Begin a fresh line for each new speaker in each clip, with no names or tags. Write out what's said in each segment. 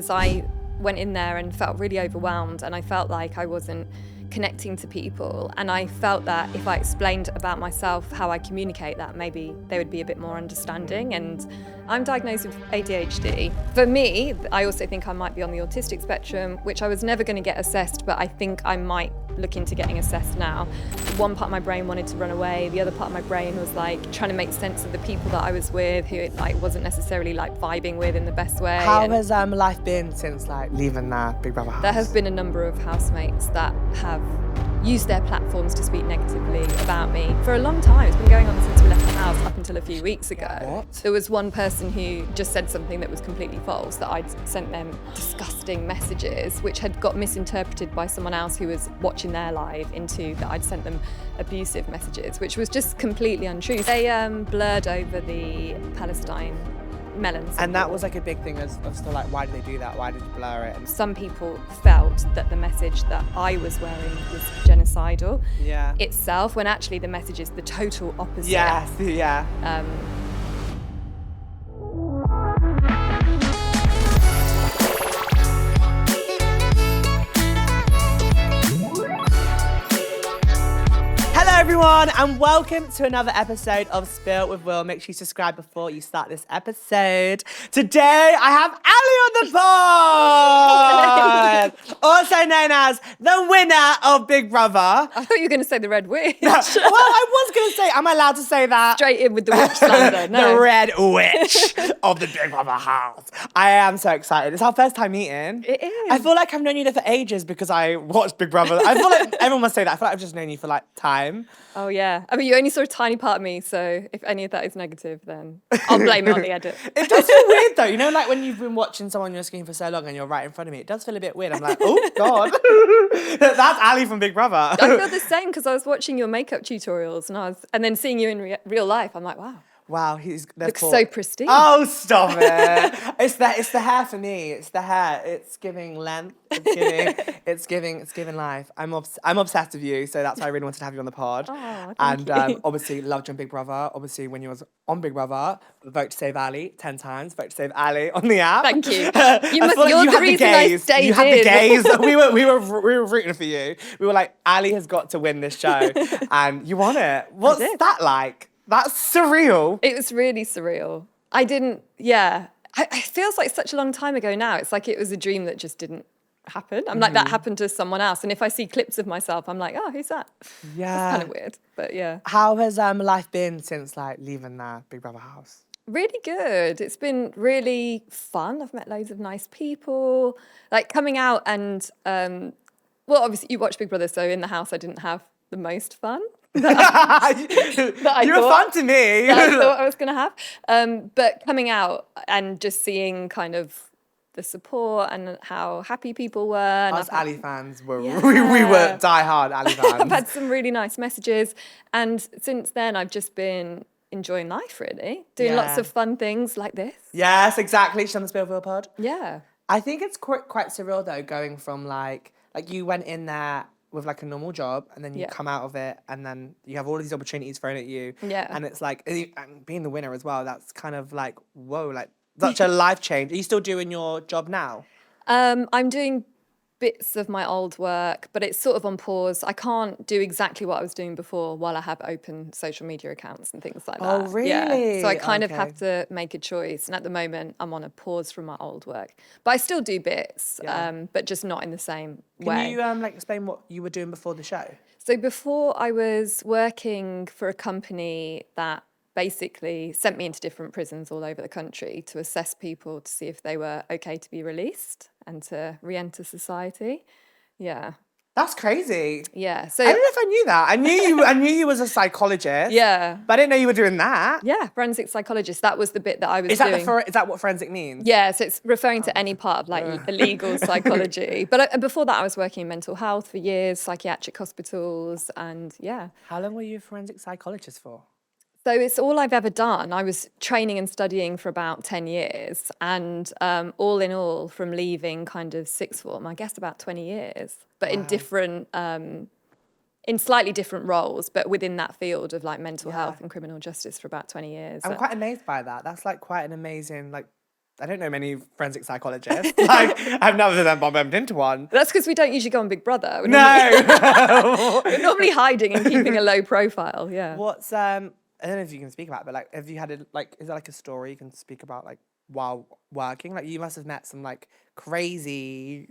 So I went in there and felt really overwhelmed, and I felt like I wasn't connecting to people, and I felt that if I explained about myself, how I communicate, that maybe they would be a bit more understanding. And I'm diagnosed with ADHD. For me, I also think I might be on the autistic spectrum, which I was never going to get assessed, but I think I might look into getting assessed now. One part of my brain wanted to run away, the other part of my brain was like trying to make sense of the people that I was with, who it like wasn't necessarily like vibing with in the best way.
How has life been since like leaving that Big Brother house?
There have been a number of housemates that have used their platforms to speak negatively about me for a long time. It's been going on since we left the house up until a few weeks ago.
What?
There was one person who just said something that was completely false, that I'd sent them disgusting messages which had got misinterpreted by someone else who was watching their live into that I'd sent them abusive messages, which was just completely untrue. They blurred over the Palestine melons.
And that was like a big thing of still like, why did they do that? Why did you blur it? And
some people felt that the message that I was wearing was genocidal itself, when actually the message is the total opposite.
Yes, yeah. Hello everyone, and welcome to another episode of Spill with Will. Make sure you subscribe before you start this episode. Today I have Ali on the pod, also known as the winner of Big Brother.
I thought you were going to say the Red Witch.
Well, I was going to say, am I allowed to say that?
Straight in with the witch slander. No.
The Red Witch of the Big Brother house. I am so excited. It's our first time meeting.
It is.
I feel like I've known you for ages because I watched Big Brother. I feel like everyone must say that. I feel like I've just known you for like time.
Oh yeah. I mean, you only saw a tiny part of me, so if any of that is negative, then I'll blame it on the edit.
It does feel weird though. You know, like when you've been watching someone on your screen for so long and you're right in front of me, it does feel a bit weird. I'm like, oh God. That's Ali from Big Brother.
I feel the same because I was watching your makeup tutorials and then seeing you in real life. I'm like, wow.
Wow,
looks so pristine.
Oh, stop it! It's the hair for me. It's the hair. It's giving length. It's giving life. I'm obsessed with you, so that's why I really wanted to have you on the pod.
Oh, thank you.
Obviously loved you on Big Brother. Obviously when you was on Big Brother, vote to save Ali 10 times. Vote to save Ali on the app.
Thank you. You're
the
reason I stayed
You had the
in.
gaze. we were rooting for you. We were like, Ali has got to win this show, and you won it. What's that like? That's surreal.
It was really surreal. It feels like such a long time ago now. It's like it was a dream that just didn't happen. I'm like, that happened to someone else. And if I see clips of myself, I'm like, oh, who's that?
Yeah.
It's kind of weird, but yeah.
How has life been since like leaving the Big Brother house?
Really good. It's been really fun. I've met loads of nice people. Like coming out and, well, obviously you watch Big Brother, so in the house I didn't have the most fun.
You were fun to me.
I thought I was going to have. But coming out and just seeing kind of the support and how happy people were. And
Us Ali fans were,
Yeah.
we were diehard Ali fans.
I've had some really nice messages. And since then, I've just been enjoying life, really. Doing lots of fun things like this.
Yes, exactly. She's on the Spillville pod.
Yeah.
I think it's quite surreal, though, going from like you went in there with like a normal job and then you come out of it and then you have all of these opportunities thrown at you.
Yeah.
And it's like, and being the winner as well, that's kind of like, whoa, like such a life change. Are you still doing your job now?
I'm doing bits of my old work, but it's sort of on pause. I can't do exactly what I was doing before while I have open social media accounts and things like that.
Oh, really?
Yeah. So I kind of have to make a choice. And at the moment, I'm on a pause from my old work. But I still do bits, but just not in the same way.
Can you explain what you were doing before the show?
So before I was working for a company that basically sent me into different prisons all over the country to assess people to see if they were okay to be released and to re-enter society. Yeah.
That's crazy.
Yeah. So
I don't know if I knew that. I knew you was a psychologist.
Yeah.
But I didn't know you were doing that.
Yeah, forensic psychologist. That was the bit that I was doing.
Is that what forensic means?
Yeah, so it's referring to any part of like illegal psychology. But before that, I was working in mental health for years, psychiatric hospitals, and yeah.
How long were you a forensic psychologist for?
So it's all I've ever done. I was training and studying for about 10 years. And all in all, from leaving kind of sixth form, I guess about 20 years. But in different, in slightly different roles, but within that field of like mental health and criminal justice for about 20 years.
I'm quite amazed by that. That's like quite an amazing, like I don't know many forensic psychologists. Like, I've never bumped into one.
That's because we don't usually go on Big Brother. We're normally hiding and keeping a low profile. Yeah.
What's I don't know if you can speak about it, but like, have you had is there like a story you can speak about like while working? Like, you must have met some like crazy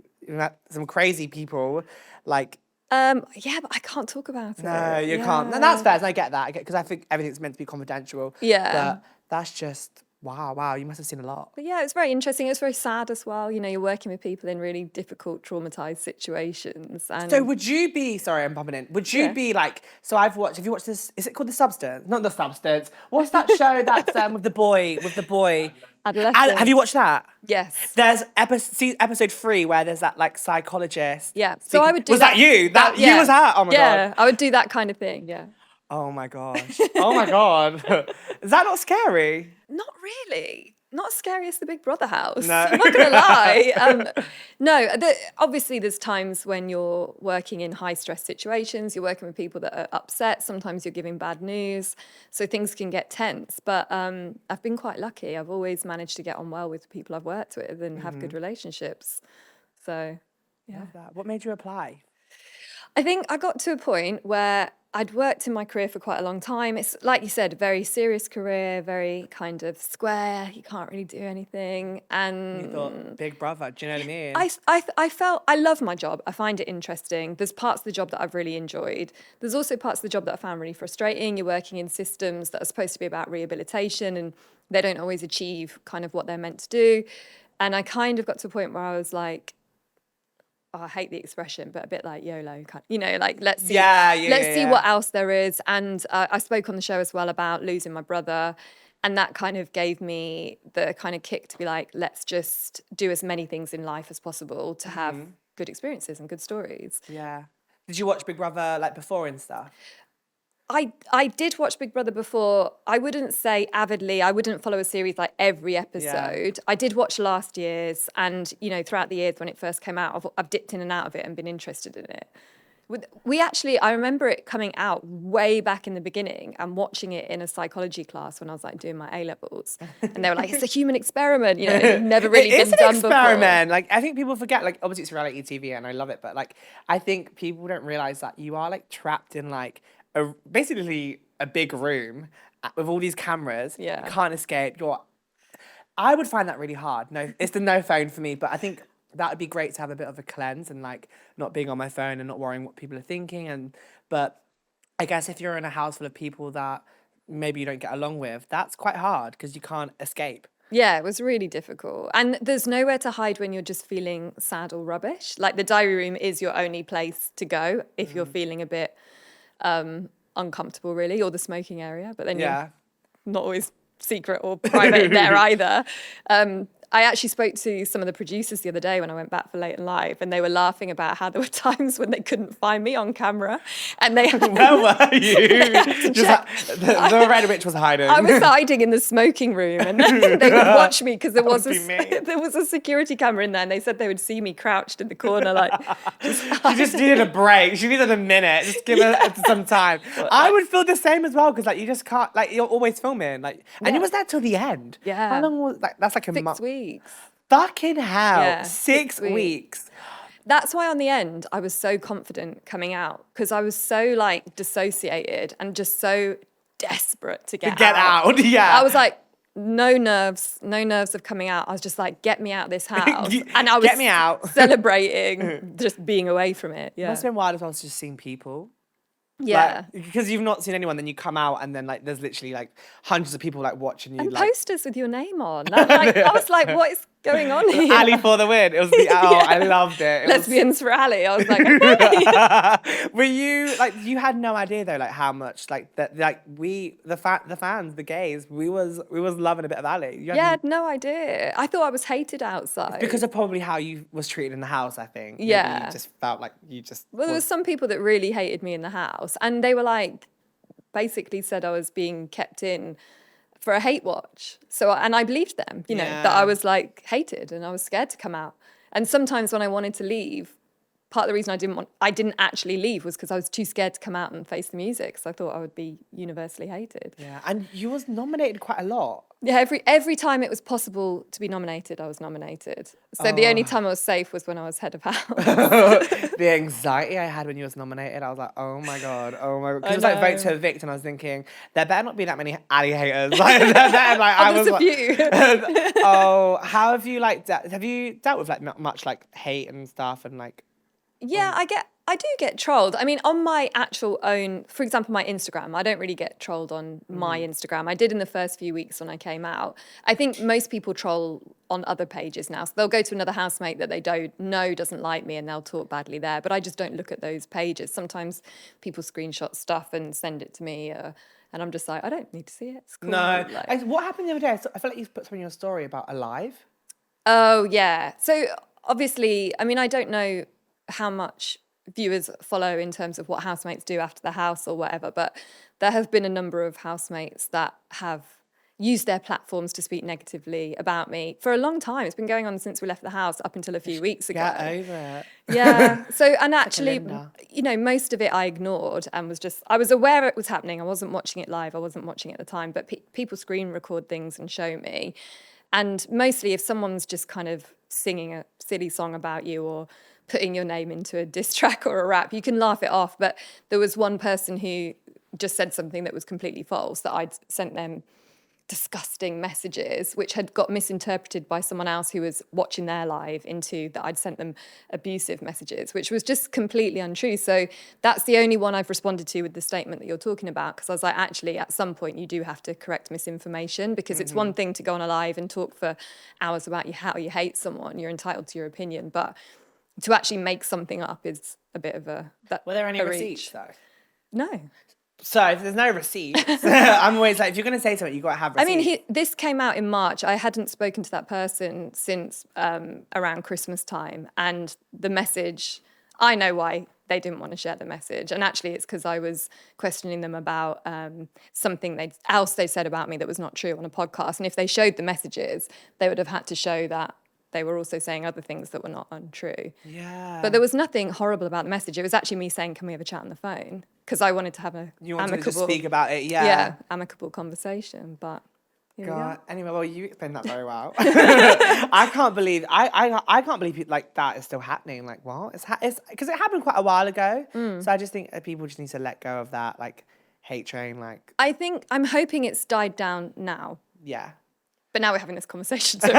people, like.
Yeah, but I can't talk about it.
No, you can't. And that's fair. And I get that. Because I think everything's meant to be confidential.
Yeah.
But that's just wow. You must have seen a lot.
But yeah, it's very interesting. It's very sad as well. You know, you're working with people in really difficult, traumatized situations. And
So would you be, sorry, I'm bumping in. Would you be like, so have you watched this, is it called The Substance? Not The Substance. What's that show that's with the boy?
Adolescent.
Have you watched that?
Yes.
There's episode 3 where there's that like psychologist.
Yeah. So I would do
Was that you? You was her? Oh my God.
Yeah, I would do that kind of thing. Yeah.
Oh my gosh. Oh my God. Is that not scary?
Not really. Not as scary as the Big Brother house.
No.
I'm not going to lie. No, obviously there's times when you're working in high stress situations, you're working with people that are upset, sometimes you're giving bad news, so things can get tense. But I've been quite lucky. I've always managed to get on well with the people I've worked with and have good relationships. So, yeah.
Love that. What made you apply?
I think I got to a point where I'd worked in my career for quite a long time. It's, like you said, a very serious career, very kind of square. You can't really do anything. And
You thought, Big Brother, do you know what I mean?
I felt, I love my job. I find it interesting. There's parts of the job that I've really enjoyed. There's also parts of the job that I found really frustrating. You're working in systems that are supposed to be about rehabilitation and they don't always achieve kind of what they're meant to do. And I kind of got to a point where I was like, I hate the expression, but a bit like YOLO, you know, like let's see what else there is. And I spoke on the show as well about losing my brother, and that kind of gave me the kind of kick to be like, let's just do as many things in life as possible to have good experiences and good stories.
Yeah. Did you watch Big Brother like before and stuff?
I did watch Big Brother before. I wouldn't say avidly. I wouldn't follow a series like every episode. I did watch last year's, and you know, throughout the years when it first came out, I've dipped in and out of it and been interested in it. I remember it coming out way back in the beginning and watching it in a psychology class when I was like doing my A-levels. And they were like, it's a human experiment, you know, it's never really been done before. It's an experiment.
Like, I think people forget, like, obviously it's reality TV and I love it, but like, I think people don't realize that you are like trapped in like basically a big room with all these cameras.
Yeah.
You can't escape. I would find that really hard. No, it's the no phone for me, but I think that would be great to have a bit of a cleanse and like not being on my phone and not worrying what people are thinking. But I guess if you're in a house full of people that maybe you don't get along with, that's quite hard because you can't escape.
Yeah, it was really difficult. And there's nowhere to hide when you're just feeling sad or rubbish. Like the diary room is your only place to go if you're feeling a bit uncomfortable, really, or the smoking area. But then you're not always secret or private there either. I actually spoke to some of the producers the other day when I went back for Late and Live, and they were laughing about how there were times when they couldn't find me on camera, and they had
where were you? The Red Witch was hiding.
I was hiding in the smoking room, and they would watch me because there was a security camera in there, and they said they would see me crouched in the corner, like.
She just needed a break. She needed a minute. Just give her some time. I would feel the same as well because like you just can't, like you're always filming, like, and you was there till the end.
Yeah.
How long was like? That's like a
6 weeks.
Fucking hell.
Yeah,
6 weeks.
That's why on the end I was so confident coming out because I was so like dissociated and just so desperate to get
out. Yeah.
I was like, no nerves of coming out. I was just like, get me out of this house. And I was
get me out.
celebrating just being away from it. Yeah.
It must have been wild as well to just seeing people.
Yeah.
Like, because you've not seen anyone, then you come out and then like there's literally like hundreds of people like watching you.
And
like
posters with your name on. I was like, what is going on here?
Ali for the win. It was I loved it.
Lesbians for Ali. I was like, okay.
Were you like you had no idea though, like how much like that like the fans, the gays, we was loving a bit of Ali.
I had no idea. I thought I was hated outside.
Because of probably how you was treated in the house, I think.
Yeah.
Maybe you just felt like you just
Well, there was some people that really hated me in the house, and they were like, basically said I was being kept in for a hate watch. So, and I believed them, you know, that I was like hated and I was scared to come out. And sometimes when I wanted to leave, part of the reason I didn't actually leave was because I was too scared to come out and face the music because I thought I would be universally hated.
Yeah, and you was nominated quite a lot.
Yeah, every time it was possible to be nominated, I was nominated. So the only time I was safe was when I was head of house.
The anxiety I had when you was nominated, I was like, oh my God. Because it was like vote to evict, and I was thinking, there better not be that many Ali haters. Like, I was
There's a
like,
few.
oh, how have you like, have you dealt with like much like hate and stuff and like,
Yeah, I do get trolled. I mean, on my actual own, for example, my Instagram, I don't really get trolled on my Instagram. I did in the first few weeks when I came out. I think most people troll on other pages now. So they'll go to another housemate that they don't know doesn't like me and they'll talk badly there. But I just don't look at those pages. Sometimes people screenshot stuff and send it to me. And I'm just like, I don't need to see it. It's cool.
no.
Like,
What happened the other day? I feel like you put something in your story about Alive.
oh, yeah. So obviously, I mean, I don't know how much viewers follow in terms of what housemates do after the house or whatever, but there have been a number of housemates that have used their platforms to speak negatively about me for a long time. It's been going on since we left the house up until a few weeks ago.
Get over it.
Yeah. So, and actually,
Linda.
you know, most of it I ignored and I was aware it was happening. I wasn't watching it live. I wasn't watching it at the time, but people screen record things and show me. And mostly if someone's just kind of singing a silly song about you or putting your name into a diss track or a rap, you can laugh it off. But there was one person who just said something that was completely false, that I'd sent them disgusting messages, which had got misinterpreted by someone else who was watching their live into that I'd sent them abusive messages, which was just completely untrue. So that's the only one I've responded to with the statement that you're talking about, because I was like, actually, at some point you do have to correct misinformation, because it's one thing to go on a live and talk for hours about how you hate someone. You're entitled to your opinion, but to actually make something up is a bit of a...
Were there any
a
receipts
reach.
though?
No.
So if there's no receipts, I'm always like, if you're going to say something, you've got to have receipts.
I mean, this came out in March. I hadn't spoken to that person since around Christmas time. And the message, I know why they didn't want to share the message. And actually, it's because I was questioning them about something else they said about me that was not true on a podcast. And if they showed the messages, they would have had to show that they were also saying other things that were not untrue.
Yeah.
But there was nothing horrible about the message. It was actually me saying, can we have a chat on the phone? Because I wanted to have
You wanted to just speak about it, yeah.
Yeah, amicable conversation, but here we go.
Anyway, well, you explained that very well. I can't believe like that is still happening. Like, what? It's because it happened quite a while ago. So I just think people just need to let go of that, like, hate train, like...
I'm hoping it's died down now.
Yeah.
But now we're having this conversation, so it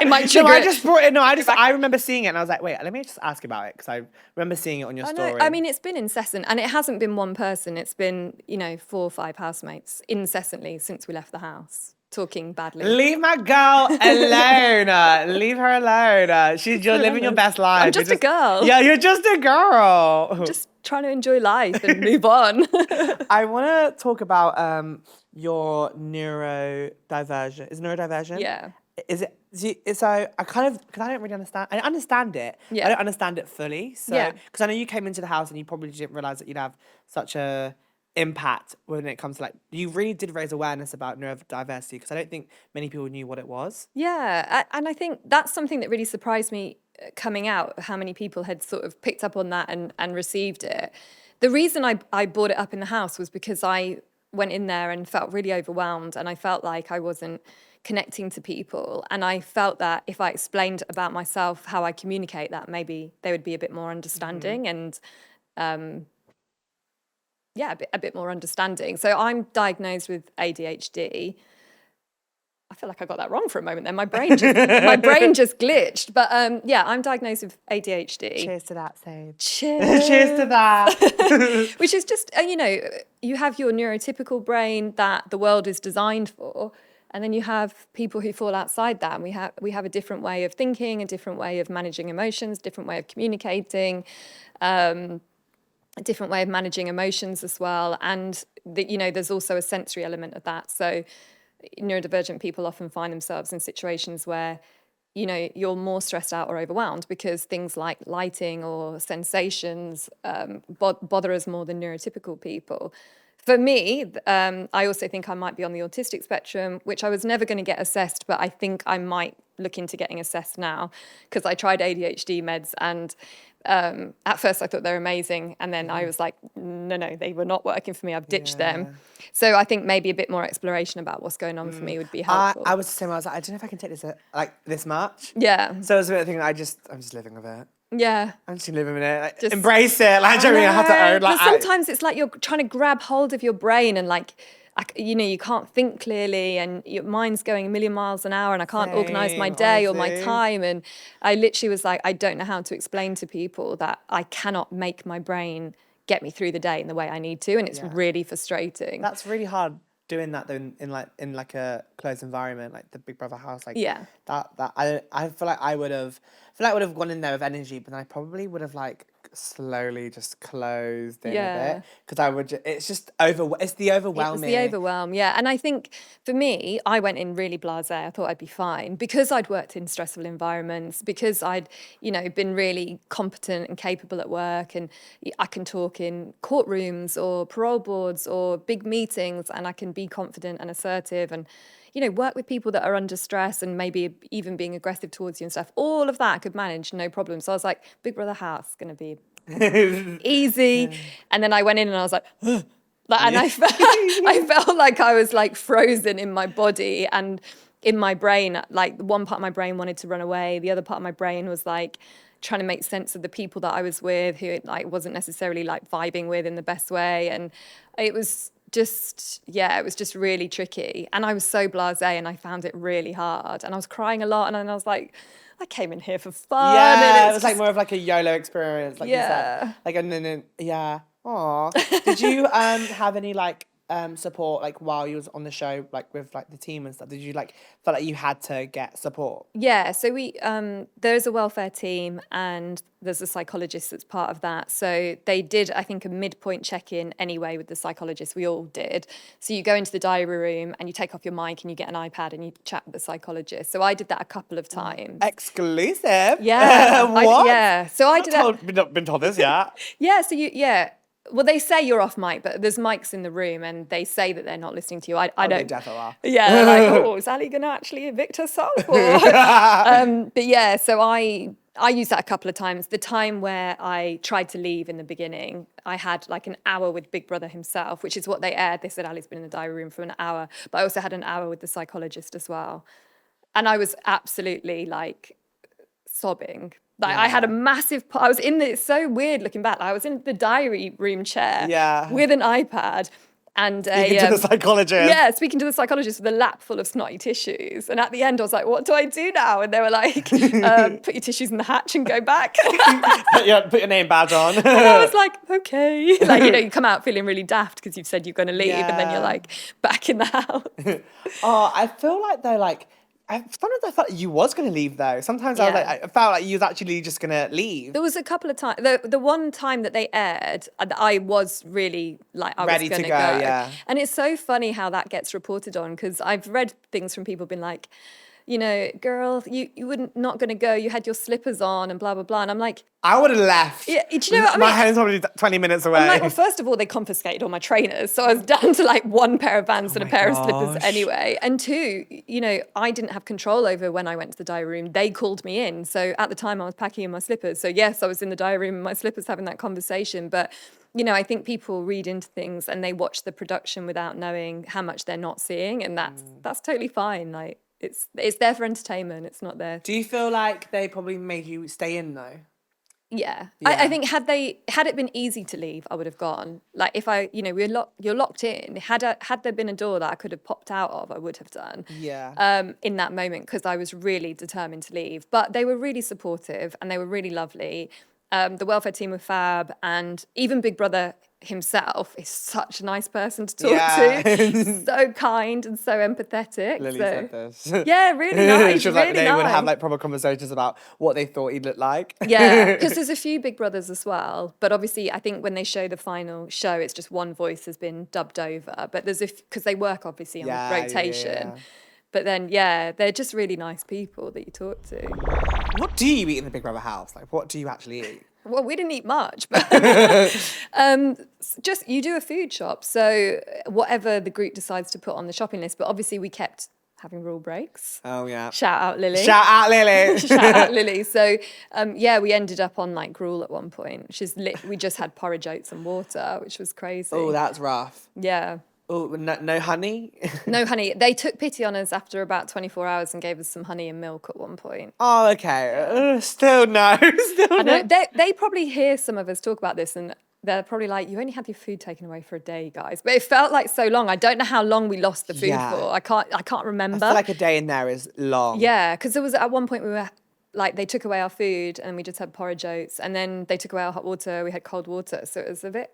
might trigger.
No, I just brought it. No, I remember seeing it, and I was like, wait, let me just ask about it, because I remember seeing it on your story.
I mean, it's been incessant, and it hasn't been one person. It's been 4 or 5 housemates incessantly since we left the house, talking badly.
Leave my girl alone. Leave her alone. You're living your best life.
I'm just a girl.
Yeah, you're just a girl.
Just trying to enjoy life and move on.
I want to talk about your neurodivergent. Is it neurodivergent?
Yeah.
Is it? So I because I don't really understand. I understand it.
Yeah.
I don't understand it fully. So
Yeah.
because I know you came into the house and you probably didn't realize that you'd have such a impact when it comes to, like, you really did raise awareness about neurodiversity, because I don't think many people knew what it was.
Yeah, and I think that's something that really surprised me coming out, how many people had sort of picked up on that and received it. The reason I brought it up in the house was because I went in there and felt really overwhelmed, and I felt like I wasn't connecting to people, and I felt that if I explained about myself, how I communicate that, maybe they would be a bit more understanding and a bit more understanding. So I'm diagnosed with ADHD. I feel like I got that wrong for a moment then. My brain just glitched. But I'm diagnosed with ADHD.
Cheers to that, Sage.
Cheers.
Cheers to that.
Which is just, you have your neurotypical brain that the world is designed for. And then you have people who fall outside that. And we have a different way of thinking, a different way of managing emotions, different way of communicating, a different way of managing emotions as well. And there's also a sensory element of that. So neurodivergent people often find themselves in situations where, you're more stressed out or overwhelmed because things like lighting or sensations bother us more than neurotypical people. For me, I also think I might be on the autistic spectrum, which I was never going to get assessed, but I think I might look into getting assessed now because I tried ADHD meds and at first I thought they were amazing. And then I was like, no, they were not working for me. I've ditched them. So I think maybe a bit more exploration about what's going on for me would be helpful.
I was the same. I was like, I don't know if I can take this like this much.
Yeah.
So it was a bit of thing. I'm just living with it.
Yeah.
I'm just living with it. Like, just embrace it. Like, I have to own. Like,
but sometimes it's like you're trying to grab hold of your brain and like, you can't think clearly and your mind's going a million miles an hour and I can't organise my day or my time. And I literally was like, I don't know how to explain to people that I cannot make my brain get me through the day in the way I need to. And it's really frustrating.
That's really hard doing that though in like a closed environment, like the Big Brother house. Like that I feel like I would have gone in there with energy, but then I probably would have like slowly just closed in a bit because I would. It's just it's the overwhelming.
It was the overwhelm, yeah. And I think for me, I went in really blasé. I thought I'd be fine because I'd worked in stressful environments, because I'd been really competent and capable at work, and I can talk in courtrooms or parole boards or big meetings, and I can be confident and assertive and work with people that are under stress and maybe even being aggressive towards you and stuff. All of that I could manage, no problem. So I was like, Big Brother house, going to be easy. And then I went in and I was like, and I felt like I was like frozen in my body and in my brain. Like one part of my brain wanted to run away. The other part of my brain was like trying to make sense of the people that I was with who like wasn't necessarily like vibing with in the best way. And it was just really tricky. And I was so blasé and I found it really hard. And I was crying a lot. And then I was like, I came in here for fun.
Yeah,
and
it was like more of like a YOLO experience, like you said. Like, and then Aw. Did you have any like support like while you was on the show, like with like the team and stuff? Did you like feel like you had to get support?
Yeah, so we there's a welfare team and there's a psychologist that's part of that. So they did, I think, a midpoint check-in anyway with the psychologist. We all did. So you go into the diary room and you take off your mic and you get an iPad and you chat with the psychologist. So I did that a couple of times.
Exclusive?
Yeah.
What?
So I did
not been told this yet.
Yeah, so well, they say you're off mic, but there's mics in the room and they say that they're not listening to you. I don't.
They definitely are.
Yeah, they're like, oh, is Ali going to actually evict herself? But yeah, so I used that a couple of times. The time where I tried to leave in the beginning, I had like an hour with Big Brother himself, which is what they aired. They said Ali's been in the diary room for an hour, but I also had an hour with the psychologist as well. And I was absolutely like sobbing. Like I had a massive, I was in the, it's so weird looking back, I was in the diary room chair with an iPad and
speaking to the psychologist.
Yeah, speaking to the psychologist with a lap full of snotty tissues. And at the end I was like, what do I do now? And they were like, put your tissues in the hatch and go back.
put your name badge on.
And I was like, okay. Like, you come out feeling really daft because you've said you're going to leave and then you're like back in the house.
Oh, I feel like though, like, sometimes I felt like you was going to leave though. Sometimes I felt like you was actually just going to leave.
There was a couple of times. The one time that they aired, I was really like, I
ready
was going
to go. Yeah.
And it's so funny how that gets reported on because I've read things from people being like, girl, you were not going to go. You had your slippers on and blah, blah, blah. And I'm like...
I would have left.
Yeah, do you know what I mean?
My home's probably 20 minutes away.
I'm like, well, first of all, they confiscated all my trainers. So I was down to like one pair of Vans and a pair of slippers anyway. And two, I didn't have control over when I went to the diary room. They called me in. So at the time I was packing in my slippers. So yes, I was in the diary room in my slippers having that conversation. But, I think people read into things and they watch the production without knowing how much they're not seeing. And that's totally fine. Like, it's there for entertainment. It's not there.
Do you feel like they probably made you stay in though?
Yeah. I think had it been easy to leave, I would have gone. Like if you're locked in. Had there been a door that I could have popped out of, I would have done.
Yeah.
In that moment, because I was really determined to leave. But they were really supportive and they were really lovely. The welfare team were fab, and even Big Brother himself is such a nice person to talk to. So kind and so empathetic.
Lily said this.
Yeah, really nice.
She was like, they would have like proper conversations about what they thought he'd look like.
Yeah, because there's a few Big Brothers as well. But obviously, I think when they show the final show, it's just one voice has been dubbed over. But there's because they work obviously on rotation. Yeah. But then, yeah, they're just really nice people that you talk to.
What do you eat in the Big Brother house? Like, what do you actually eat?
Well, we didn't eat much, but just you do a food shop. So whatever the group decides to put on the shopping list, but obviously we kept having rule breaks.
Oh, yeah.
Shout out Lily.
Shout out Lily.
Shout out Lily. So yeah, we ended up on like gruel at one point, which is we just had porridge oats and water, which was crazy.
Oh, that's rough.
Yeah.
Oh, no honey?
No honey. They took pity on us after about 24 hours and gave us some honey and milk at one point.
Oh, okay. Still no. Still no.
They probably hear some of us talk about this and they're probably like, you only had your food taken away for a day, guys. But it felt like so long. I don't know how long we lost the food for. I can't remember.
I feel like a day in there is long.
Yeah, because there was at one point we were like, they took away our food and we just had porridge oats, and then they took away our hot water. We had cold water, so it was a bit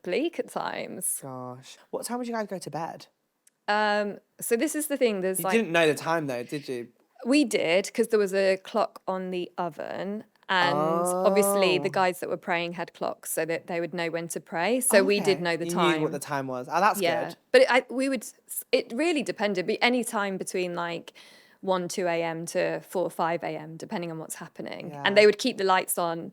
bleak at times.
Gosh. What time would you guys go to bed?
So this is the thing.
You didn't know the time though, did you?
We did, because there was a clock on the oven. And obviously the guys that were praying had clocks so that they would know when to pray. So we did know the time.
You knew what the time was. Oh, that's good.
But it really depended. Be any time between like 1, 2 a.m. to 4, 5 a.m., depending on what's happening.
Yeah.
And they would keep the lights on.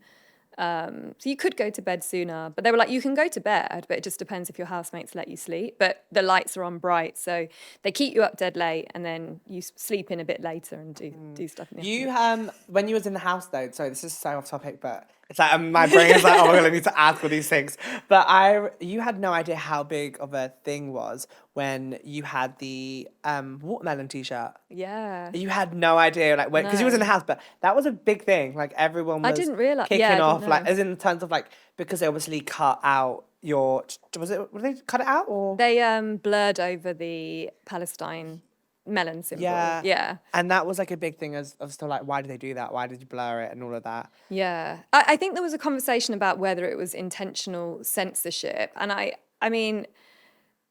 So you could go to bed sooner, but they were like, you can go to bed, but it just depends if your housemates let you sleep. But the lights are on bright, so they keep you up dead late, and then you sleep in a bit later and do stuff. In the
afternoon. When you was in the house though, sorry, this is so off topic, but it's like my brain is like, oh my god, I need to ask all these things. But you had no idea how big of a thing was when you had the watermelon T-shirt.
Yeah.
You had no idea, like, because you was in the house, but that was a big thing. Like, everyone was
I didn't realise.
kicking off, like, as in terms of, like, because they obviously cut out did they cut it out, or?
They blurred over the Palestine melon symbol. Yeah.
And that was, like, a big thing as to, like, why did they do that? Why did you blur it and all of that?
Yeah. I think there was a conversation about whether it was intentional censorship. And I mean,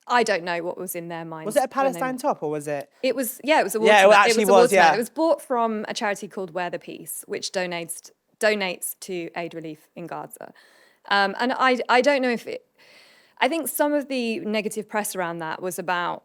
I don't know what was in their minds.
Was it a Palestine top, or was it?
It was, yeah, it was a watermelon.
Yeah, it actually was, yeah.
It was bought from a charity called Wear the Peace, which donates to aid relief in Gaza. And I don't know if I think some of the negative press around that was about,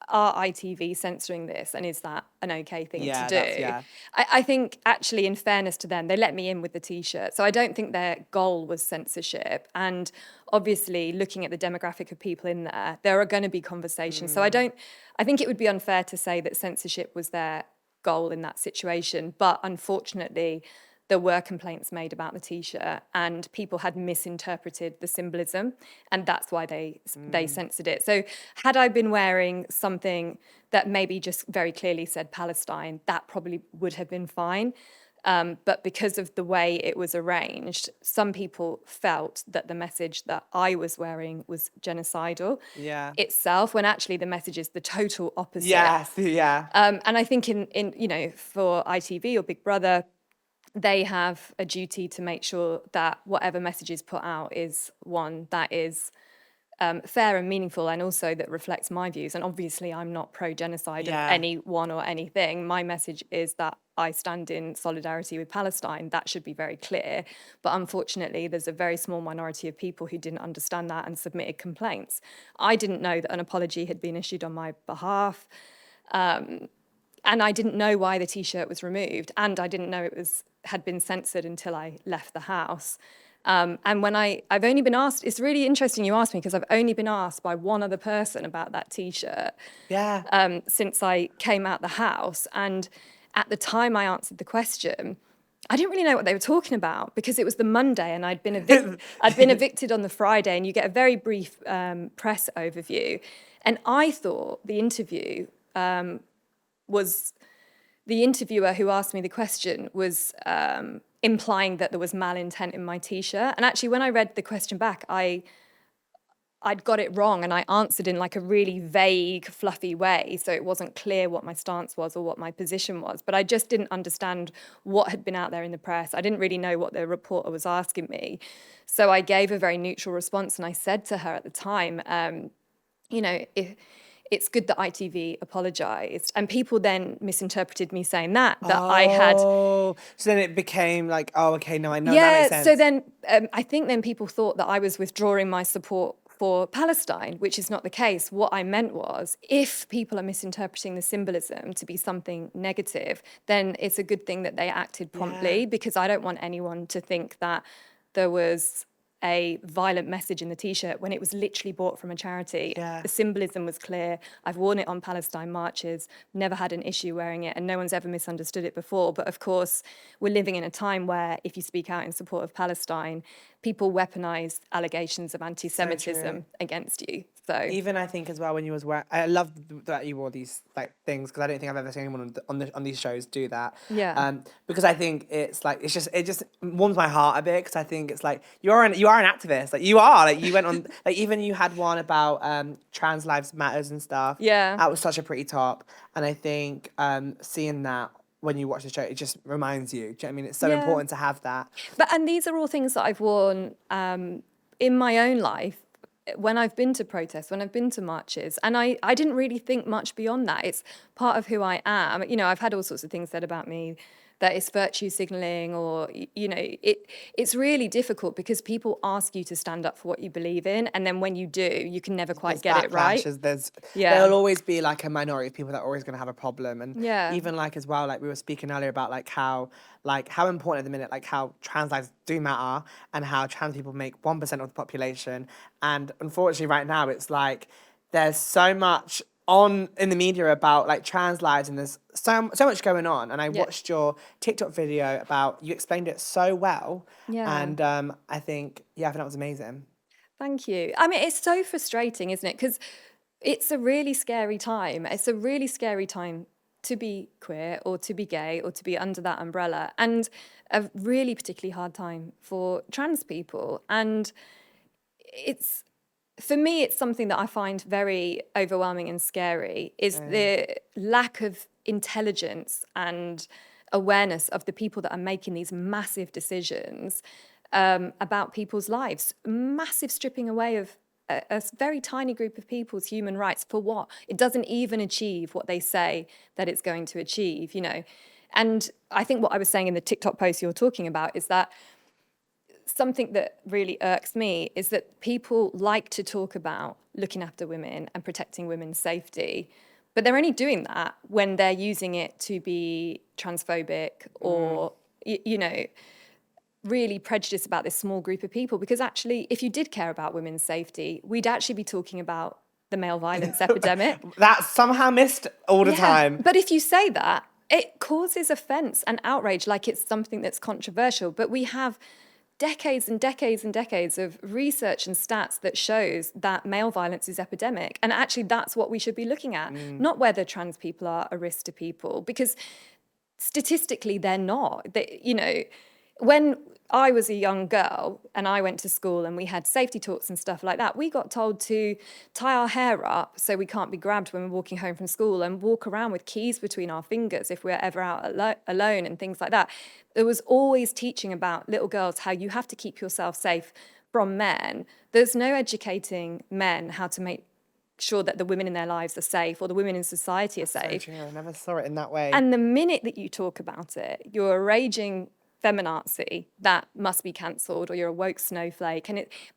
are ITV censoring this, and is that an okay thing to do? I think actually, in fairness to them, they let me in with the T-shirt, so I don't think their goal was censorship. And obviously, looking at the demographic of people in there are going to be conversations. So I think it would be unfair to say that censorship was their goal in that situation. But unfortunately, there were complaints made about the T-shirt, and people had misinterpreted the symbolism, and that's why they censored it. So had I been wearing something that maybe just very clearly said Palestine, that probably would have been fine. But because of the way it was arranged, some people felt that the message that I was wearing was genocidal itself, when actually the message is the total opposite.
Yes, yeah.
And I think in for ITV or Big Brother, they have a duty to make sure that whatever message is put out is one that is fair and meaningful, and also that reflects my views. And obviously, I'm not pro-genocide of anyone or anything. My message is that I stand in solidarity with Palestine. That should be very clear. But unfortunately, there's a very small minority of people who didn't understand that and submitted complaints. I didn't know that an apology had been issued on my behalf. And I didn't know why the T-shirt was removed. And I didn't know had been censored until I left the house. And when I've only been asked, it's really interesting you asked me, because I've only been asked by one other person about that T-shirt since I came out the house. And at the time I answered the question, I didn't really know what they were talking about, because it was the Monday and I'd been evicted on the Friday, and you get a very brief press overview. And I thought the interview was, the interviewer who asked me the question was implying that there was malintent in my T-shirt. And actually, when I read the question back, I'd got it wrong, and I answered in like a really vague, fluffy way, so it wasn't clear what my stance was or what my position was. But I just didn't understand what had been out there in the press. I didn't really know what the reporter was asking me. So I gave a very neutral response, and I said to her at the time, it's good that ITV apologised. And people then misinterpreted me saying that I had...
Oh, so then it became like, oh, okay, no, I know, that makes sense.
So then I think then people thought that I was withdrawing my support for Palestine, which is not the case. What I meant was, if people are misinterpreting the symbolism to be something negative, then it's a good thing that they acted promptly, because I don't want anyone to think that there was a violent message in the T-shirt when it was literally bought from a charity.
Yeah.
The symbolism was clear. I've worn it on Palestine marches, never had an issue wearing it, and no one's ever misunderstood it before. But of course, we're living in a time where if you speak out in support of Palestine, people weaponize allegations of anti-Semitism against you. So
even I think as well when you was wearing, I love that you wore these like things, because I don't think I've ever seen anyone on these shows do that.
Yeah.
Because I think it's like it just warms my heart a bit, because I think it's like you are an activist, like you are, like you went on, like even you had one about trans lives matters and stuff.
Yeah.
That was such a pretty top, and I think seeing that when you watch the show, it just reminds you. Do you know what I mean? It's so important to have that.
And these are all things that I've worn in my own life when I've been to protests, when I've been to marches, and I didn't really think much beyond that. It's part of who I am. You know, I've had all sorts of things said about me that it's virtue signaling, or, you know, it's really difficult because people ask you to stand up for what you believe in, and then when you do, you can never quite get it right.
There'll always be like a minority of people that are always going to have a problem, and
Yeah.
even like as well, like we were speaking earlier about like how important at the minute, like how trans lives do matter, and how trans people make 1% of the population, and unfortunately right now it's like there's so much in the media about like trans lives, and there's so much going on, and I watched your TikTok video about, you explained it so well, and I think that was amazing.
Thank you. I mean, it's so frustrating, isn't it? Because it's a really scary time. It's a really scary time to be queer or to be gay or to be under that umbrella, and a really particularly hard time for trans people. And it's, for me, it's something that I find very overwhelming and scary, is the lack of intelligence and awareness of the people that are making these massive decisions about people's lives. Massive stripping away of a very tiny group of people's human rights for what? It doesn't even achieve what they say that it's going to achieve, you know. And I think what I was saying in the TikTok post you're talking about is that something that really irks me is that people like to talk about looking after women and protecting women's safety, but they're only doing that when they're using it to be transphobic or, you know, really prejudiced about this small group of people. Because actually, if you did care about women's safety, we'd actually be talking about the male violence epidemic.
That's somehow missed all the time.
But if you say that, it causes offence and outrage, like it's something that's controversial. But we have decades and decades and decades of research and stats that shows that male violence is epidemic. And actually that's what we should be looking at, not whether trans people are a risk to people, because statistically they're not. You know, when I was a young girl and I went to school and we had safety talks and stuff like that, we got told to tie our hair up so we can't be grabbed when we're walking home from school, and walk around with keys between our fingers if we're ever out alone and things like that. There was always teaching about little girls how you have to keep yourself safe from men. There's no educating men how to make sure that the women in their lives are safe, or the women in society are safe.
So true. I never saw it in that way.
And the minute that you talk about it, you're a raging feminazi that must be cancelled, or you're a woke snowflake.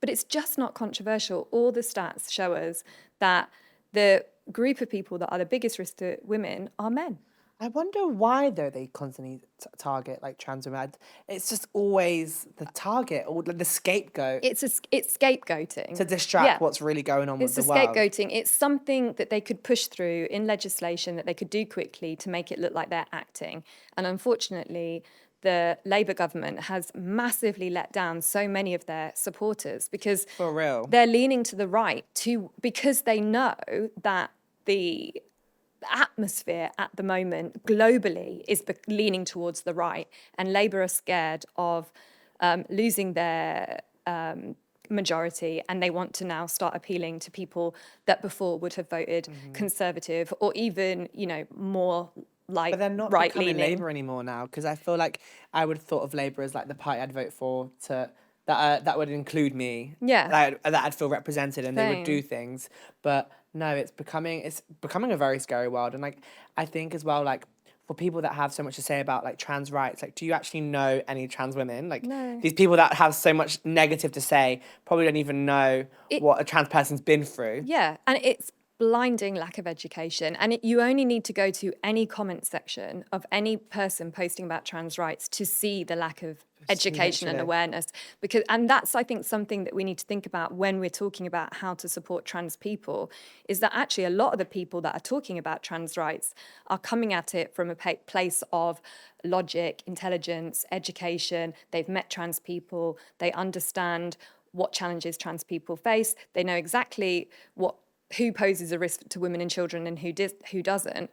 But it's just not controversial. All the stats show us that the group of people that are the biggest risk to women are men.
I wonder why, though, they constantly target like trans women. It's just always the target, or the scapegoat.
It's scapegoating
To distract what's really going on with the world.
It's scapegoating. It's something that they could push through in legislation, that they could do quickly to make it look like they're acting. And unfortunately, the Labour government has massively let down so many of their supporters, because
For real.
they're leaning to the right because they know that the atmosphere at the moment globally is leaning towards the right, and Labour are scared of losing their majority, and they want to now start appealing to people that before would have voted Conservative, or even, you know, more like
But they're not
right-leaning.
becoming Labour anymore now, because I feel like I would have thought of Labour as like the party I'd vote for that would include me.
Yeah.
That I'd feel represented, and they would do things. But no, it's becoming a very scary world. And like I think as well, like for people that have so much to say about like trans rights, like do you actually know any trans women? Like
No.
these people that have so much negative to say probably don't even know what a trans person's been through.
Yeah, and it's blinding lack of education. And you only need to go to any comment section of any person posting about trans rights to see the lack of education and awareness. And that's, I think, something that we need to think about when we're talking about how to support trans people, is that actually a lot of the people that are talking about trans rights are coming at it from a place of logic, intelligence, education. They've met trans people, they understand what challenges trans people face, they know exactly who poses a risk to women and children and who doesn't.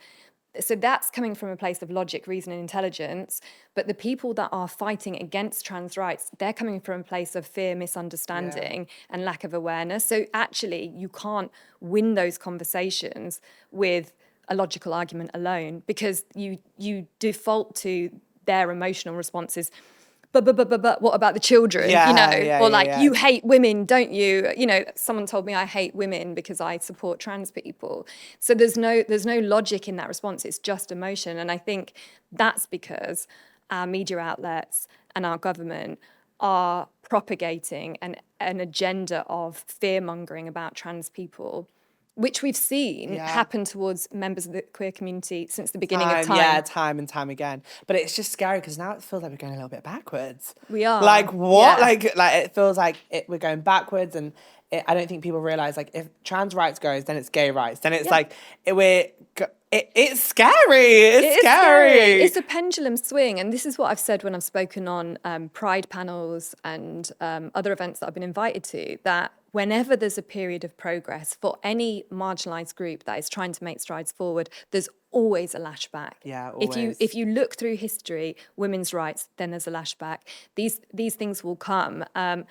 So that's coming from a place of logic, reason, and intelligence. But the people that are fighting against trans rights, they're coming from a place of fear, misunderstanding, and lack of awareness. So actually, you can't win those conversations with a logical argument alone, because you default to their emotional responses. But what about the children? You hate women, don't you? Someone told me I hate women because I support trans people. So there's no logic in that response. It's just emotion. And I think that's because our media outlets and our government are propagating an agenda of fear-mongering about trans people, which we've seen happen towards members of the queer community since the beginning of time.
Yeah, time and time again. But it's just scary because now it feels like we're going a little bit backwards.
We are.
Like, what?
Yeah.
Like it feels like we're going backwards, and I don't think people realise, like, if trans rights goes, then it's gay rights. Then it's like, it's scary. It's scary.
It's a pendulum swing. And this is what I've said when I've spoken on Pride panels and other events that I've been invited to, that whenever there's a period of progress for any marginalised group that is trying to make strides forward, there's always a lashback.
Yeah, always.
If you look through history, women's rights, then there's a lashback. These things will come. And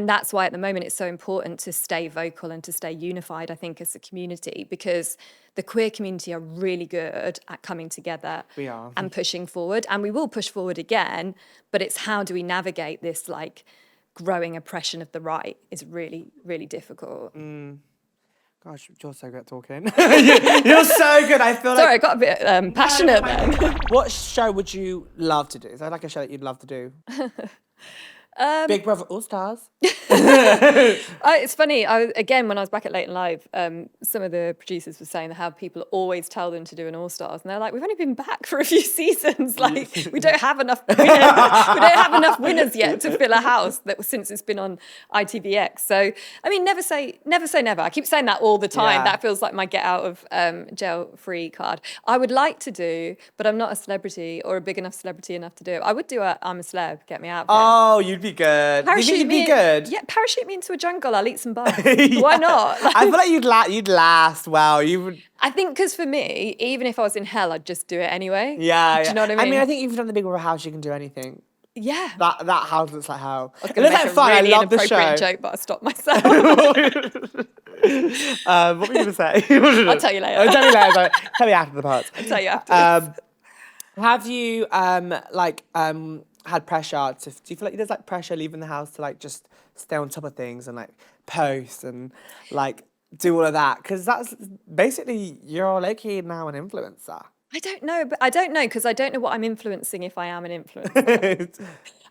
that's why at the moment it's so important to stay vocal and to stay unified, I think, as a community, because the queer community are really good at coming together and pushing forward. And we will push forward again, but it's how do we navigate this, like, growing oppression of the right is really, really difficult.
Gosh, you're so good at talking. You're so good. I feel
Sorry, I got a bit passionate then.
What show would you love to do? Is there like a show that you'd love to do? Big Brother All Stars.
It's funny. Again, when I was back at Late and Live, some of the producers were saying how people always tell them to do an All Stars, and they're like, "We've only been back for a few seasons. Like, we don't have enough winners. We don't have enough winners yet to fill a house since it's been on ITVX." So, I mean, never say never. I keep saying that all the time.
Yeah.
That feels like my get out of jail free card. I would like to do, but I'm not a celebrity or a big enough celebrity enough to do it. I would do I'm a Celeb. Get me out.
Oh, you'd be good. You think you'd be good?
Yeah, parachute me into a jungle. I'll eat some bugs. Why not?
I feel like you'd last well. You would.
I think because for me, even if I was in hell, I'd just do it anyway.
Yeah.
Do you know what I mean?
I mean, I think if you've done the Big Brother house, you can do anything.
Yeah.
That house looks like hell.
I was going to make a really inappropriate joke, but I stopped myself.
What were you going to say?
I'll tell you later.
I'll tell you later. Tell me after the part.
I'll tell you after.
Have you had pressure do you feel like there's like pressure leaving the house to like just stay on top of things and like post and like do all of that? Because that's basically, you're low-key now an influencer.
I don't know because I don't know what I'm influencing if I am an influencer.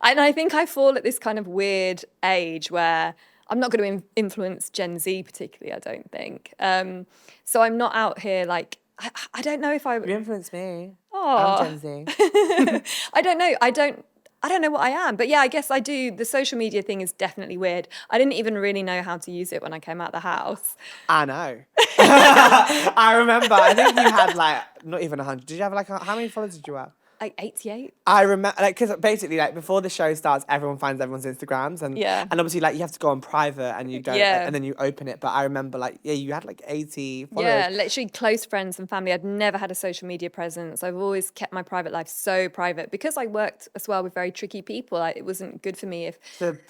And I think I fall at this kind of weird age where I'm not going to influence Gen Z particularly, I don't think. So I'm not out here like, I don't know if I...
You influence me.
Oh.
I'm Gen Z.
I don't know. I don't know what I am. But yeah, I guess I do. The social media thing is definitely weird. I didn't even really know how to use it when I came out the house.
I know. I remember. I think you had like, not even 100. Did you have like, how many followers did you have?
Like 88.
I remember, like, because basically, like, before the show starts, everyone finds everyone's Instagrams, and obviously, like, you have to go on private, and you don't, and then you open it. But I remember, like, you had like 80 followers.
Yeah, literally close friends and family. I'd never had a social media presence. I've always kept my private life so private because I worked as well with very tricky people. It wasn't good for me if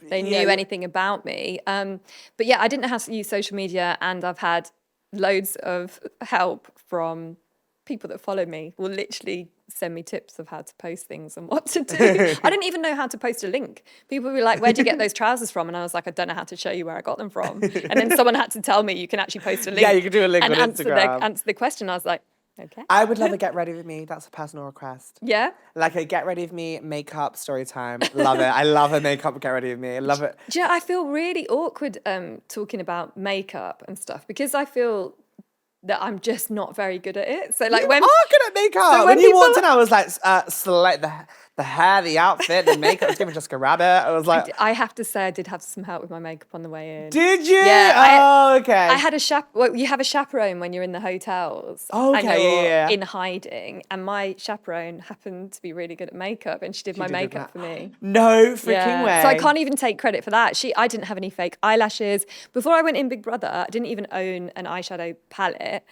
they knew anything about me. But yeah, I didn't know how to use social media, and I've had loads of help from people that follow me. Will literally send me tips of how to post things and what to do. I didn't even know how to post a link. People were like, where'd you get those trousers from? And I was like, I don't know how to show you where I got them from. And then someone had to tell me you can actually post a link.
Yeah, you can do a link
and
on Instagram.
answer the question. I was like, Okay.
I would love a get ready with me. That's a personal request.
Yeah.
Like a get ready with me makeup story time. Love it. I love a makeup get ready with me. I love it.
Do you know, I feel really awkward talking about makeup and stuff because I feel that I'm just not very good at it. So like
You
when
are good at makeup.
so
when
when
you
people-
walked in, I was like, select the hair, the outfit, the makeup. I was giving Jessica Rabbit. I was like,
I have to say I did have some help with my makeup on the way in.
did you?
Yeah,
okay.
I had a well, you have a chaperone when you're in the hotels.
Oh,
and
okay,
you're
yeah.
in hiding. And my chaperone happened to be really good at makeup, and she did my
did
makeup
that.
for me.
No freaking way.
So I can't even take credit for that. I didn't have any fake eyelashes. Before I went in Big Brother, I didn't even own an eyeshadow palette.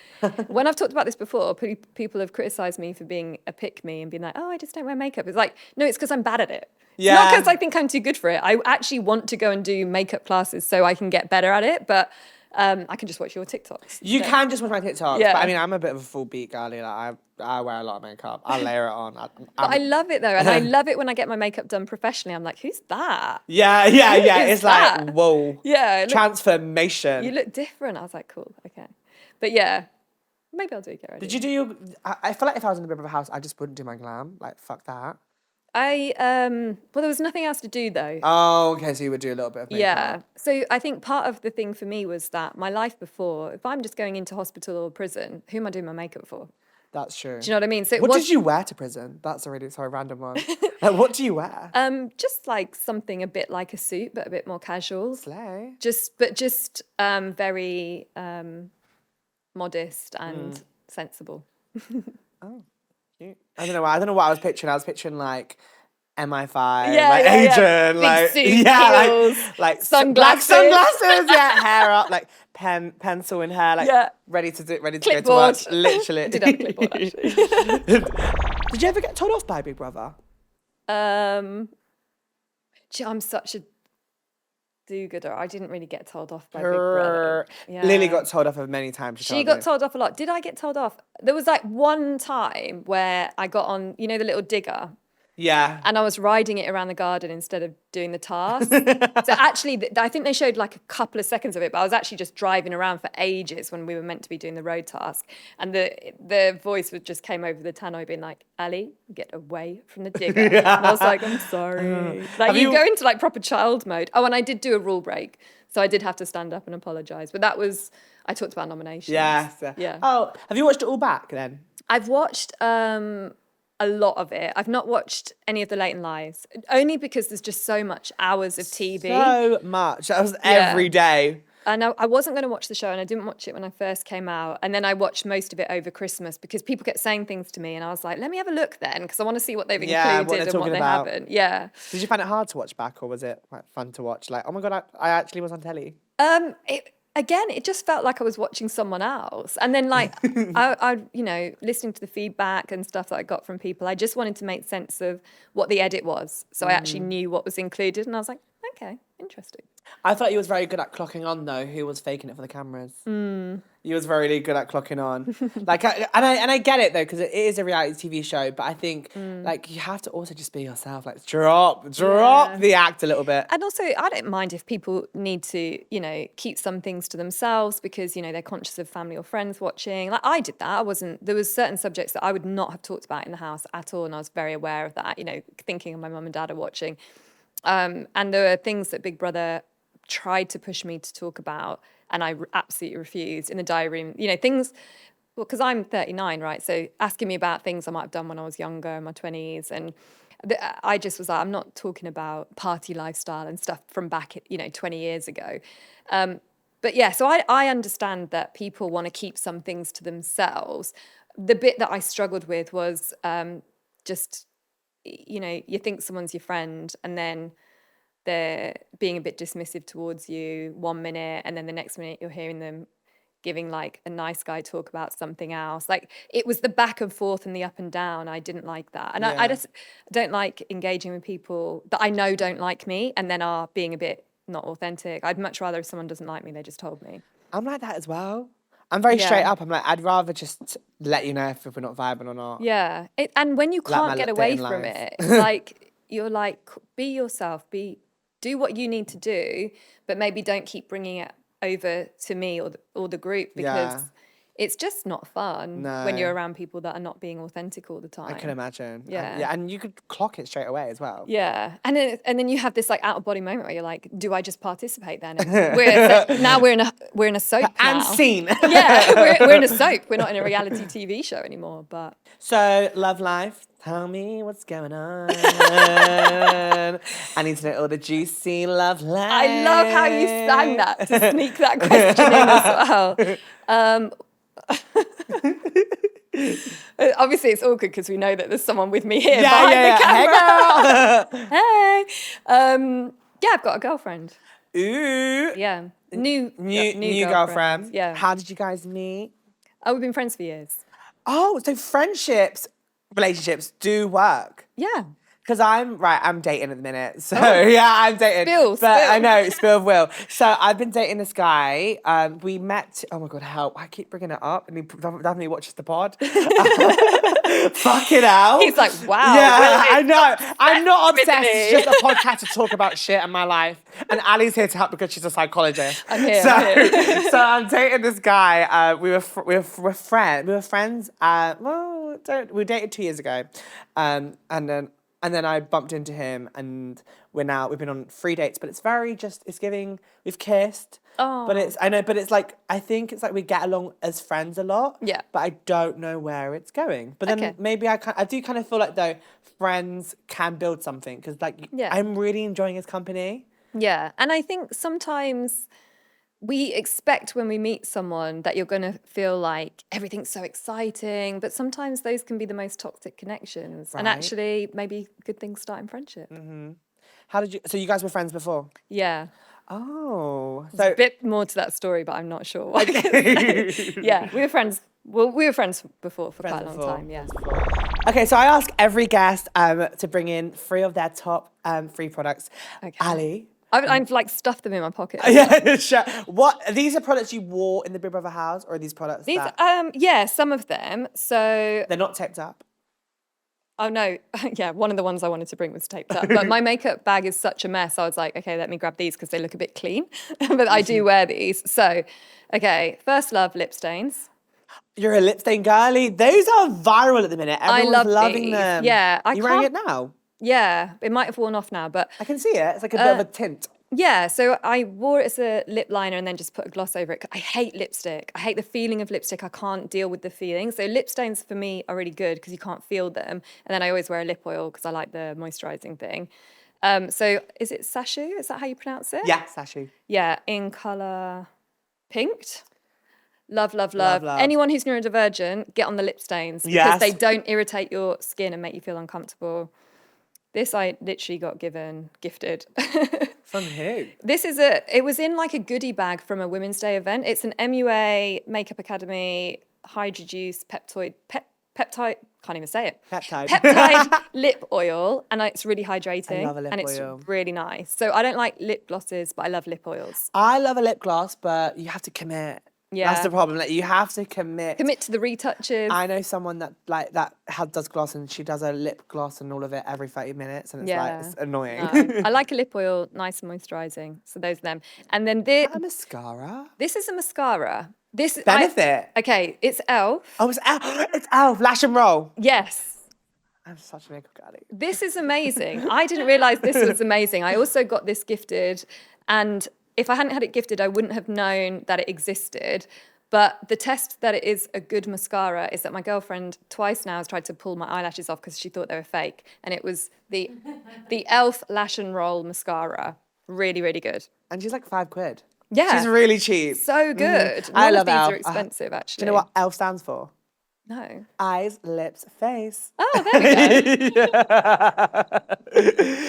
When I've talked about this before, people have criticised me for being a pick-me and being like, oh, I just don't wear makeup. It's like, no, it's because I'm bad at it. It's not because I think I'm too good for it. I actually want to go and do makeup classes so I can get better at it, but I can just watch your TikToks.
You can just watch my TikToks,
Yeah.
but I mean, I'm a bit of a full beat girly. Like I wear a lot of makeup. I layer it on.
But I love it though, and I love it when I get my makeup done professionally. I'm like, who's that?
Yeah.
is
It's
that?
like, whoa.
Yeah,
Transformation.
You look different. I was like, cool, okay. But yeah, maybe I'll do get ready.
Did you do your? I feel like if I was in the Big Brother house, I just wouldn't do my glam. Like fuck that.
Well, there was nothing else to do though.
Oh, okay. So you would do a little bit of makeup.
Yeah. So I think part of the thing for me was that my life before, if I'm just going into hospital or prison, who am I doing my makeup for?
That's true.
Do you know what I mean? So
What did you wear to prison? That's a really random one. Like, what do you wear?
just like something a bit like a suit, but a bit more casual.
Slay.
Just very modest and sensible.
Oh, cute. I don't know. I don't know what I was picturing. I was picturing like MI5,
Yeah,
like
yeah, yeah.
Agent,
Big
like
suit,
yeah,
heels,
like
sunglasses.
black sunglasses, yeah, hair up, like pencil in hair, like
Yeah.
ready to go to
Clipboard.
work. Literally.
I did have a clipboard actually.
Did you ever get told off by Big Brother?
I'm such a do-gooder. I didn't really get told off by Big Brother. Yeah.
Lily got told off many times.
She got told off a lot. Did I get told off? There was like one time where I got on, you know, the little digger.
Yeah.
And I was riding it around the garden instead of doing the task. So actually, I think they showed like a couple of seconds of it, but I was actually just driving around for ages when we were meant to be doing the road task. And the voice just came over the tannoy being like, Ali, get away from the digger. And I was like, I'm sorry. Like you go into like proper child mode. Oh, and I did do a rule break. So I did have to stand up and apologise. But I talked about nominations.
Yes.
Yeah.
Oh, have you watched it all back then?
I've watched a lot of it. I've not watched any of the Late and Lies, only because there's just so much hours of TV.
So much. That was every day.
And I wasn't going to watch the show, and I didn't watch it when I first came out. And then I watched most of it over Christmas because people kept saying things to me, and I was like, let me have a look then, because I want to see what they've included and what they haven't. Yeah.
Did you find it hard to watch back, or was it like fun to watch? Like, oh my God, I actually was on telly.
It just felt like I was watching someone else. And then like, I listening to the feedback and stuff that I got from people, I just wanted to make sense of what the edit was. So I actually knew what was included. And I was like, okay, interesting.
I thought you was very good at clocking on though. Who was faking it for the cameras? You was very good at clocking on. Like, I get it though, because it is a reality TV show. But I think like you have to also just be yourself. Like drop the act a little bit.
And also, I don't mind if people need to, keep some things to themselves because, they're conscious of family or friends watching. Like I did that. There was certain subjects that I would not have talked about in the house at all. And I was very aware of that, thinking of my mum and dad are watching. And there were things that Big Brother tried to push me to talk about, and I absolutely refused in the diary room. Things, well, because I'm 39, right? So asking me about things I might have done when I was younger, in my 20s, and I just was like, I'm not talking about party lifestyle and stuff from back, 20 years ago. But yeah, so I understand that people want to keep some things to themselves. The bit that I struggled with was just, you think someone's your friend, and then they're being a bit dismissive towards you 1 minute, and then the next minute you're hearing them giving like a nice guy talk about something else. Like it was the back and forth and the up and down. I didn't like that. And I just don't like engaging with people that I know don't like me and then are being a bit not authentic. I'd much rather if someone doesn't like me, they just told me.
I'm like that as well. I'm very straight up. I'm like, I'd rather just let you know if we're not vibing or not.
Yeah. And when you can't get away from it, it's like, you're like, be yourself, do what you need to do, but maybe don't keep bringing it over to me or the group, because it's just not fun when you're around people that are not being authentic all the time.
I can imagine.
Yeah.
And you could clock it straight away as well.
Yeah, and then you have this like out of body moment where you're like, do I just participate then? And now we're in a soap
And
now.
scene.
Yeah, we're in a soap. We're not in a reality TV show anymore. But
so, love life. Tell me what's going on. I need to know all the juicy love life.
I love how you sang that to sneak that question in as well. Obviously, it's awkward because we know that there's someone with me here behind the camera.
Hey, girl.
Hey. Yeah, I've got a girlfriend.
Ooh.
Yeah. New
girlfriend.
Yeah.
How did you guys meet?
Oh, we've been friends for years.
Oh, so relationships do work.
Yeah.
Because I'm dating at the minute. So, I'm dating.
Spill.
I know, spill of will. So, I've been dating this guy. We met, oh my God, help. I keep bringing it up and he definitely watches the pod. Fucking hell.
He's like, wow.
Yeah, I know. I'm not obsessed.
me.
It's just a podcast to talk about shit in my life. And Ali's here to help because she's a psychologist.
I'm here.
So I'm dating this guy. We were friends. We were friends. We dated 2 years ago. And then I bumped into him and we've been on 3 dates, but it's we've kissed.
Oh.
I think it's like we get along as friends a lot.
Yeah.
But I don't know where it's going. But then maybe I do kind of feel like though friends can build something because I'm really enjoying his company.
Yeah. And I think sometimes we expect when we meet someone that you're going to feel like everything's so exciting, but sometimes those can be the most toxic connections.
Right.
And actually, maybe good things start in friendship.
Mm-hmm. So you guys were friends before?
Yeah.
Oh.
There's a bit more to that story, but I'm not sure why. Yeah, we were friends. Well, we were friends before for quite a long time, yeah.
Okay, so I ask every guest to bring in 3 of their top 3 products.
Okay.
Ali.
I've like stuffed them in my pocket.
Yeah, sure. These are products you wore in the Big Brother house, or are these products
some of them. So
they're not taped up?
Oh no, yeah, one of the ones I wanted to bring was taped up. But my makeup bag is such a mess. I was like, okay, let me grab these because they look a bit clean. But I do wear these. So, okay, First Love lip stains.
You're a lip stain girly. Those are viral at the minute. Everyone's loving
these.
them.
Yeah,
You're wearing it now?
Yeah, it might have worn off now, but
I can see it. It's like a bit of a tint.
Yeah, so I wore it as a lip liner and then just put a gloss over it. I hate lipstick. I hate the feeling of lipstick. I can't deal with the feeling. So lip stains for me are really good because you can't feel them. And then I always wear a lip oil because I like the moisturising thing. So is it Sashu? Is that how you pronounce it?
Yeah, Sashu.
Yeah, in colour pinked. Love. Anyone who's neurodivergent, get on the lip stains because they don't irritate your skin and make you feel uncomfortable. This I literally got gifted.
From who?
It was in like a goodie bag from a Women's Day event. It's an MUA Makeup Academy Hydra Juice peptide, can't even say it. Peptide lip oil, and it's really hydrating.
I love a lip
oil. It's really nice. So I don't like lip glosses, but I love lip oils.
I love a lip gloss, but you have to commit. Yeah. That's the problem. Like, you have to commit.
Commit to the retouches.
I know someone that does gloss and she does a lip gloss and all of it every 30 minutes and it's annoying.
I like a lip oil, nice and moisturising. So those are them. And then this...
a mascara?
This is a mascara.
Benefit?
Okay, it's e.l.f.
Oh, it's e.l.f. It's e.l.f. Lash and Roll.
Yes.
I'm such a makeup girly.
This is amazing. I didn't realise this was amazing. I also got this gifted and... If I hadn't had it gifted, I wouldn't have known that it existed. But the test that it is a good mascara is that my girlfriend twice now has tried to pull my eyelashes off because she thought they were fake. And it was the e.l.f. Lash and Roll mascara. Really, really good.
And she's like £5.
Yeah.
She's really cheap.
So good.
Mm-hmm. I love
these
e.l.f.
are expensive, actually.
Do you know what e.l.f. stands for?
No.
Eyes, lips, face.
Oh, there we go.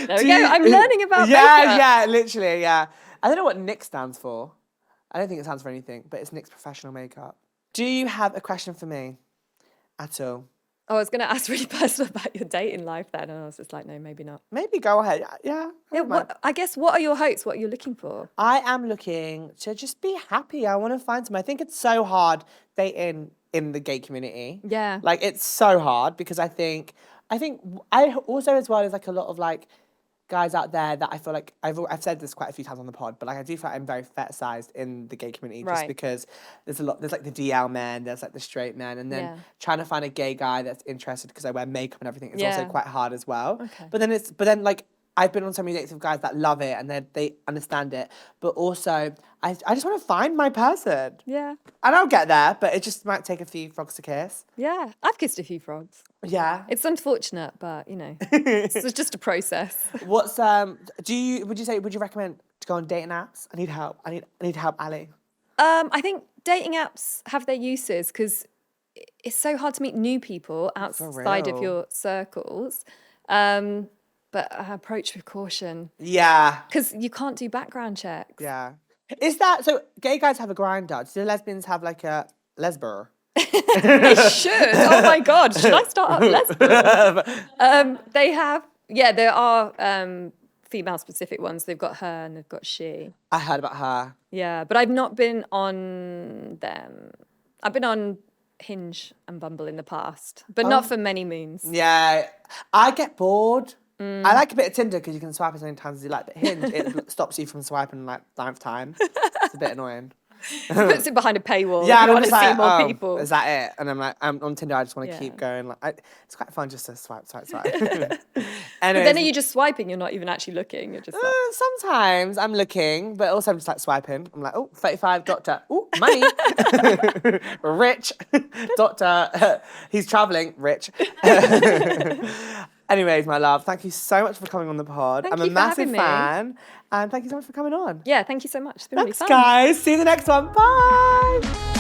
There we go. I'm learning about makeup.
Yeah, literally, yeah. I don't know what NYX stands for. I don't think it stands for anything, but it's NYX Professional Makeup. Do you have a question for me at all?
Oh, I was going to ask really personal about your dating life then, and I was just like, no, maybe not.
Maybe go ahead. Yeah.
I guess, what are your hopes? What are you looking for?
I am looking to just be happy. I want to find someone. I think it's so hard dating in the gay community.
Yeah.
Like, it's so hard because I think I also as well is like a lot of like, guys out there that I feel like I've said this quite a few times on the pod, but like I do feel like I'm very fetishized in the gay community just
Right.
because there's like the DL men, there's like the straight men, and then trying to find a gay guy that's interested because I wear makeup and everything is also quite hard as well.
Okay.
But then like I've been on so many dates with guys that love it and they understand it, but also I just want to find my person.
Yeah.
And I'll get there, but it just might take a few frogs to kiss.
Yeah. I've kissed a few frogs.
Yeah.
It's unfortunate, but it's just a process.
Would you recommend to go on dating apps? I need help. I need help, Ali.
I think dating apps have their uses because it's so hard to meet new people outside of your circles. But approach with caution.
Yeah.
Because you can't do background checks.
Yeah. Is that so? Gay guys have a grinder. Do lesbians have like a lesber?
They should. Oh my God. Should I start up lesbian? They have, there are female specific ones. They've got her and they've got she.
I heard about her.
Yeah, but I've not been on them. I've been on Hinge and Bumble in the past, but not for many moons.
Yeah. I get bored. I like a bit of Tinder because you can swipe as many times as you like, but Hinge, it stops you from swiping like 9th time. It's a bit annoying.
Puts it behind a paywall.
Yeah,
you
I'm
want to
just
see
like,
more people.
Is that it? And I'm like, I'm on Tinder. I just want to keep going. Like, it's quite fun just to swipe.
But then are you just swiping? You're not even actually looking. You're just like...
Sometimes I'm looking, but also I'm just like swiping. I'm like, oh, 35 doctor. Oh, money. Rich. Doctor. He's traveling. Rich. Anyways, my love, thank you so much for coming on the pod. I'm a massive fan. And thank you so much for coming on.
Yeah, thank you so much. It's been really fun.
Thanks, guys. See you in the next one. Bye.